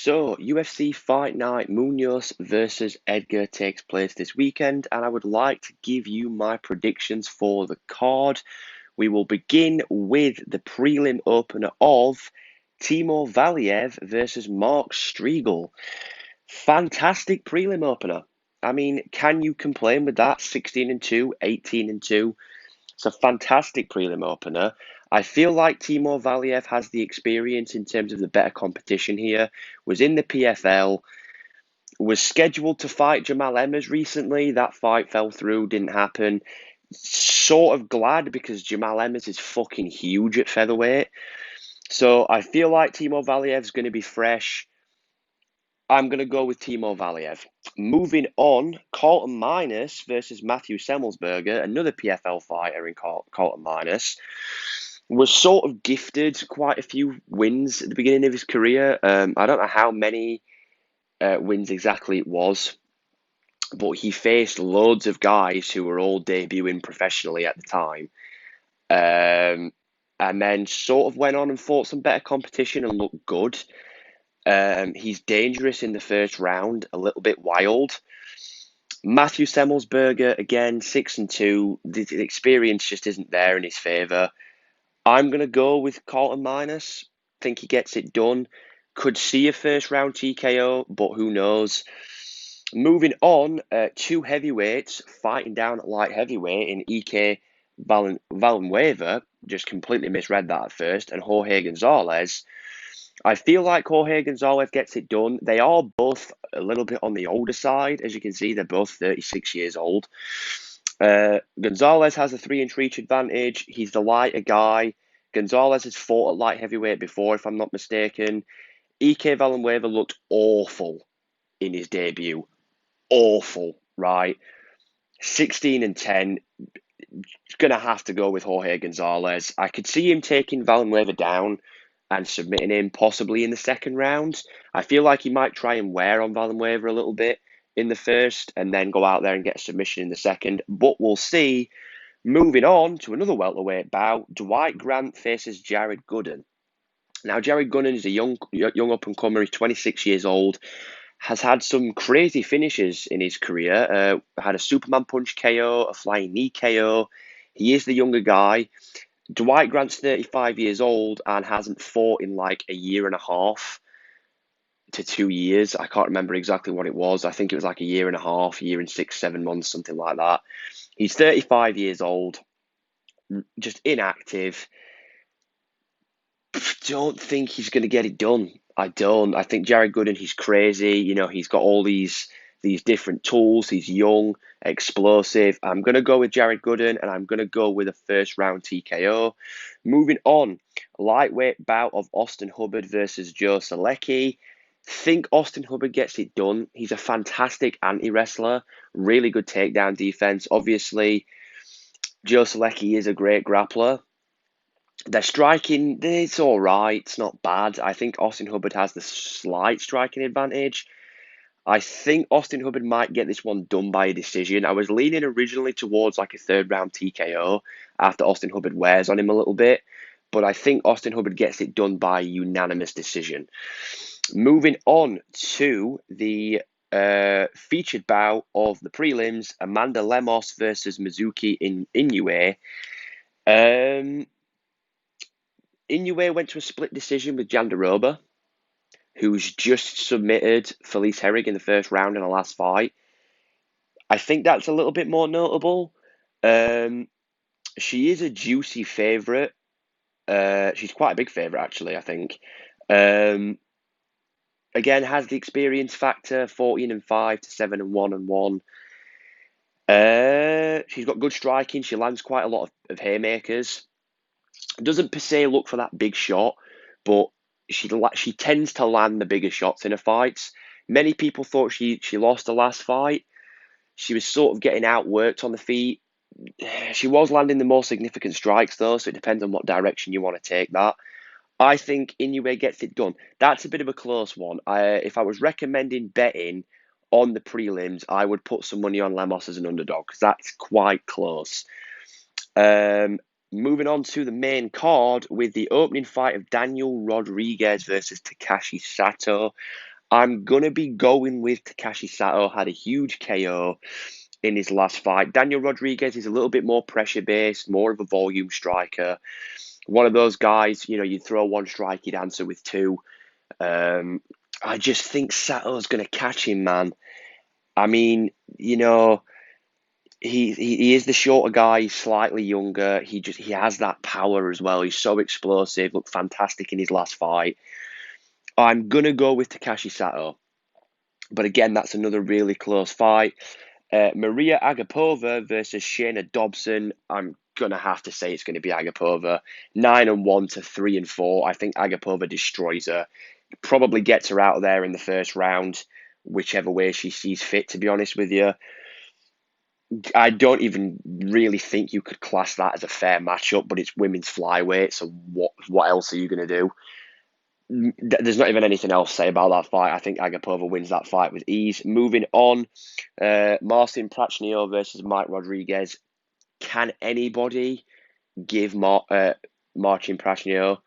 So, UFC Fight Night Munoz versus Edgar takes place this weekend, and I would like to give you my predictions for the card. We will begin with the prelim opener of Timor Valliev versus Mark Streagle. Fantastic prelim opener. I mean, can you complain with that? 16-2, 18-2. It's a fantastic prelim opener. I feel like Timor Valliev has the experience in terms of the better competition here. Was in the PFL, was scheduled to fight Jamal Emmers recently. That fight fell through, didn't happen. Sort of glad because Jamal Emmers is fucking huge at featherweight. So I feel like Timor Valiev's going to be fresh. I'm going to go with Timor Valliev. Moving on, Carlton Minus versus Matthew Semelsberger, another PFL fighter in Carlton Minus, was sort of gifted quite a few wins at the beginning of his career. I don't know how many wins exactly it was, but he faced loads of guys who were all debuting professionally at the time. And then sort of went on and fought some better competition and looked good. He's dangerous in the first round, a little bit wild. Matthew Semelsberger, again, 6-2. The experience just isn't there in his favour. I'm going to go with Carlton Minus. Think he gets it done. Could see a first round TKO, but who knows. Moving on, two heavyweights fighting down at light heavyweight in EK Valenzuela. Just completely misread that at first. And Jorge Gonzalez. I feel like Jorge Gonzalez gets it done. They are both a little bit on the older side. As you can see, they're both 36 years old. Gonzalez has a 3-inch reach advantage. He's the lighter guy. Gonzalez has fought at light heavyweight before, if I'm not mistaken. EK Valenzuela looked awful in his debut. Awful, right? 16-10. Going to have to go with Jorge Gonzalez. I could see him taking Valenzuela down and submitting him possibly in the second round. I feel like he might try and wear on Valenzuela a little bit in the first and then go out there and get a submission in the second. But we'll see. Moving on to another welterweight bout, Dwight Grant faces Jared Gooden. Now, Jared Gooden is a young up-and-comer. He's 26 years old. Has had some crazy finishes in his career. Had a Superman punch KO, a flying knee KO. He is the younger guy. Dwight Grant's 35 years old and hasn't fought in like a year and a half to 2 years. I can't remember exactly what it was. I think it was like a year and a half, year and 6-7 months, something like that. He's 35 years old, just inactive. Don't think he's going to get it done. I don't. I think Jared Gooden, he's crazy. You know, he's got all these different tools. He's young, explosive. I'm going to go with Jared Gooden, and I'm going to go with a first round TKO. Moving on, lightweight bout of Austin Hubbard versus Joe Solecki. Think Austin Hubbard gets it done. He's a fantastic anti-wrestler, really good takedown defense. Obviously, Joe Solecki is a great grappler. Their striking, it's all right. It's not bad. I think Austin Hubbard has the slight striking advantage. I think Austin Hubbard might get this one done by a decision. I was leaning originally towards like a third round TKO after Austin Hubbard wears on him a little bit. But I think Austin Hubbard gets it done by unanimous decision. Moving on to the featured bout of the prelims, Amanda Lemos versus Mizuki Inoue. Inoue went to a split decision with Jandiroba, who's just submitted Felice Herrig in the first round in the last fight. I think that's a little bit more notable. She is a juicy favourite. She's quite a big favourite, actually, I think. Again, has the experience factor, 14-5 to 7-1-1. She's got good striking. She lands quite a lot of haymakers. Doesn't per se look for that big shot, but she tends to land the bigger shots in her fights. Many people thought she lost the last fight. She was sort of getting outworked on the feet. She was landing the more significant strikes, though, so it depends on what direction you want to take that. I think Inoue gets it done. That's a bit of a close one. If I was recommending betting on the prelims, I would put some money on Lemos as an underdog, because that's quite close. Moving on to the main card with the opening fight of Daniel Rodriguez versus Takashi Sato. I'm going to be going with Takashi Sato. Had a huge KO in his last fight. Daniel Rodriguez is a little bit more pressure-based, more of a volume striker. One of those guys, you throw one strike, he'd answer with two. I just think Sato's going to catch him, man. I mean, he is the shorter guy. He's slightly younger. He has that power as well. He's so explosive. Looked fantastic in his last fight. I'm gonna go with Takashi Sato, but again, that's another really close fight. Maria Agapova versus Shayna Dobson. I'm gonna have to say it's going to be Agapova. 9-1 to 3-4. I think Agapova destroys her. Probably gets her out of there in the first round, whichever way she sees fit. To be honest with you, I don't even really think you could class that as a fair matchup. But it's women's flyweight, so what else are you going to do? There's not even anything else to say about that fight. I think Agapova wins that fight with ease. Moving on, Marcin Prachnio versus Mike Rodriguez. Can anybody give Marcin Prachnio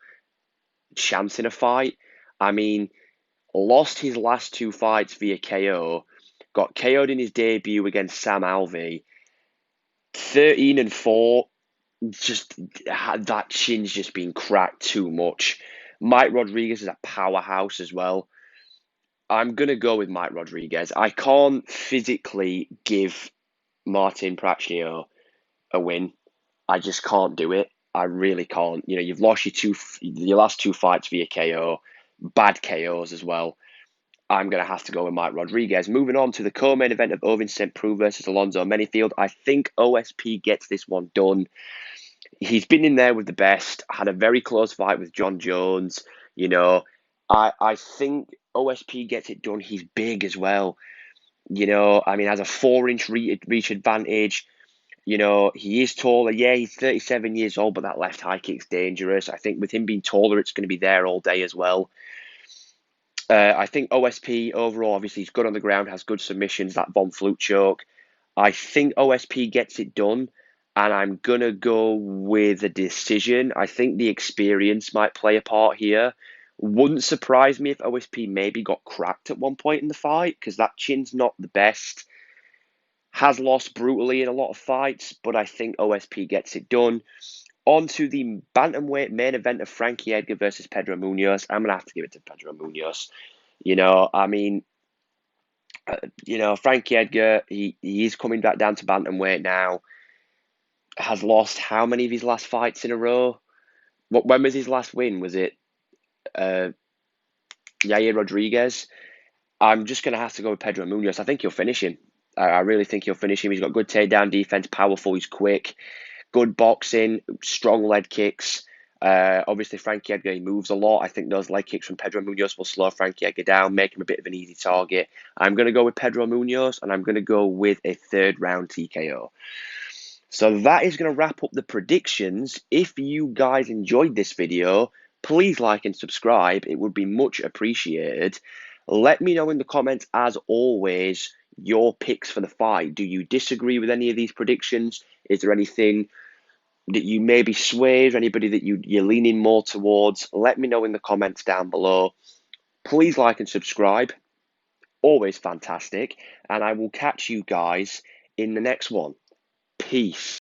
chance in a fight? I mean, lost his last two fights via KO. Got KO'd in his debut against Sam Alvey. 13-4. Just that chin's just been cracked too much. Mike Rodriguez is a powerhouse as well. I'm going to go with Mike Rodriguez. I can't physically give Marcin Prachnio a win. I just can't do it. I really can't. You've lost your last two fights via KO, bad KOs as well. I'm going to have to go with Mike Rodriguez. Moving on to the co-main event of Ovin St. Preux versus Alonzo Menifield. I think OSP gets this one done. He's been in there with the best, had a very close fight with John Jones. I think OSP gets it done. He's big as well. Has a 4-inch reach advantage. He is taller. Yeah, he's 37 years old, but that left high kick's dangerous. I think with him being taller, it's going to be there all day as well. I think OSP overall, obviously, he's good on the ground, has good submissions, that Von Flute choke. I think OSP gets it done, and I'm going to go with a decision. I think the experience might play a part here. Wouldn't surprise me if OSP maybe got cracked at one point in the fight, because that chin's not the best. Has lost brutally in a lot of fights, but I think OSP gets it done. On to the bantamweight main event of Frankie Edgar versus Pedro Munhoz. I'm going to have to give it to Pedro Munhoz. Frankie Edgar, he is coming back down to bantamweight now. Has lost how many of his last fights in a row? When was his last win? Was it Yair Rodriguez? I'm just going to have to go with Pedro Munhoz. I think he'll finish him. I really think he'll finish him. He's got good takedown defense, powerful, he's quick, good boxing, strong leg kicks. Obviously, Frankie Edgar, he moves a lot. I think those leg kicks from Pedro Munhoz will slow Frankie Edgar down, make him a bit of an easy target. I'm going to go with Pedro Munhoz, and I'm going to go with a third-round TKO. So that is going to wrap up the predictions. If you guys enjoyed this video, please like and subscribe. It would be much appreciated. Let me know in the comments, as always, your picks for the fight. Do you disagree with any of these predictions? Is there anything that you maybe swayed, anybody that you're leaning more towards? Let me know in the comments down below. Please like and subscribe. Always fantastic. And I will catch you guys in the next one. Peace.